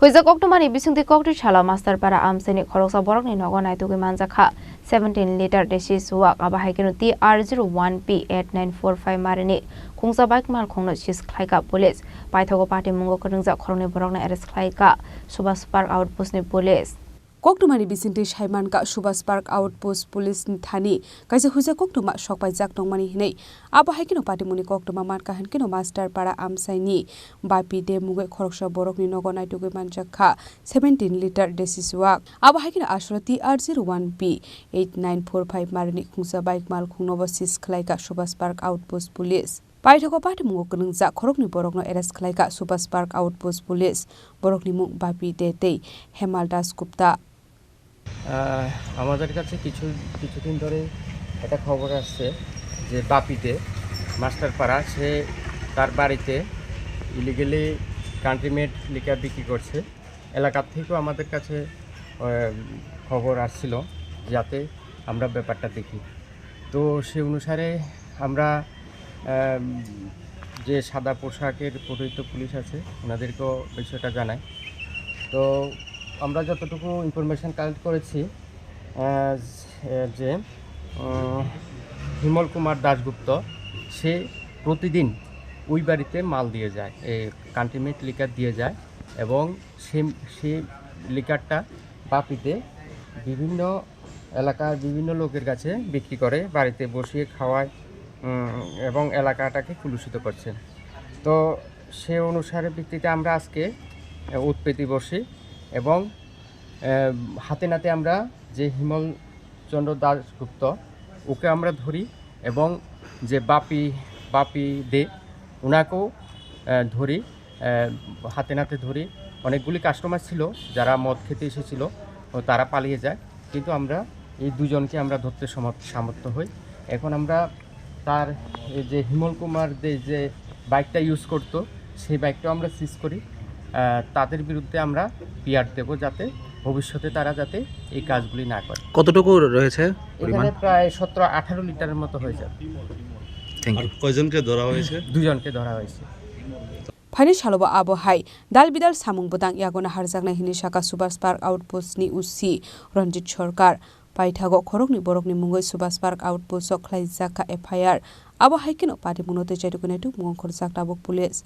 Hoijak Koktwmani Bisingtwi Koktisalo Mastarpara Amchaini Khoroksa Borokni Nogo Naitugwi Manjakha 17 liter Deshi Chuwak Abohaikhe TR01P-8945 Marini Khungsa Malkhung Khlaikha Police Paithago Patimungo Kwrwngjak Khoroknwi Borokno arrest Khlaikha Subhaspark Outpost ni Police Koktwmani Bisingtwi Saimanka Subhaspark Outpost Police ni Thani kaisa Hoijak Koktwma Sokpaijak tongmani hinai Abohaikhe Patimuni Koktwma manka hankhe Mastarpara Amchaini Bapi de Mugai Khoroksa Borokni Nogo Naitugwi Manjakha 17 liter Deshi Chuwak Abohaikhe Ashura TR01P-8945 Marini Khungsa Malkhung Khlaikha Subhaspark Outpost Police Paithago Patimungo Kwrwngjak Khoroknwi Borokno arrest Khlaikha Subhaspark Outpost Police Borokni mung Bapi de Tei Hemaldas Gupta আমাদের কাছে কিছুদিন ধরে একটা খবর আসছে যে বাপিতে মাস্টারপাড়া সে তার বাড়িতে ইলিগালি কান্ট্রিমেড লিকার বিক্রি করছে এলাকা থেকেও আমাদের কাছে খবর আসছিল যাতে আমরা ব্যাপারটা দেখি তো সেই অনুসারে আমরা যে সাদা পোশাকের পরিহিত পুলিশ আছে ওনাদেরকেও বিষয়টা জানাই তো আমরা যতটুকু ইনফরমেশন কালেক্ট করেছি যে হিমল কুমার দাশগুপ্ত সে প্রতিদিন ওই বাড়িতে মাল দিয়ে যায় এই কান্ট্রিমেড লিকার দিয়ে যায় এবং সে লিকারটা বাপিতে বিভিন্ন এলাকার বিভিন্ন লোকের কাছে বিক্রি করে বাড়িতে বসিয়ে খাওয়ায় এবং এলাকাটাকে কলুষিত করছে তো সে অনুসারে ভিত্তিতে আমরা আজকে উৎপত্তি বসি এবং হাতে নাতে আমরা যে হিমল চন্দ্র দাশগুপ্ত ওকে আমরা ধরি এবং যে বাপি দে ওনাকেও ধরি হাতে নাতে ধরি অনেকগুলি কাস্টমার ছিল যারা মদ খেতে এসেছিল তারা পালিয়ে যায় কিন্তু আমরা এই দুজনকে আমরা ধরতে সামর্থ্য হই এখন আমরা তার যে হিমল কুমার দে যে বাইকটা ইউজ করতো সেই বাইকটাও আমরা সিজ করি তাদের বিরুদ্ধে আমরা পিআর দেব যাতে ভবিষ্যতে তারা যাতে এই কাজগুলি না করে কতটুকু রয়েছে এখানে প্রায় 17-18 লিটারের মতো হয়ে যাবে থ্যাংক ইউ কয়জনকে ধরা হয়েছে দুজনকে ধরা হয়েছে Phani Shaloba Abohai Dal Bidal Samung Bodang Yagona Harjakna Hinishaka Subhaspark Outpost ni Usi Ranjit Sarkar Paithago Khoroknwi Borokni Mungoi Subhaspark Outpost Khlaikha FIR Abohaikhe Patimungo Jaidukunaitu Mungong Khorjak Tabuk Police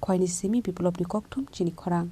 Khoini Simi Biplopni Koktwm Chini Khorang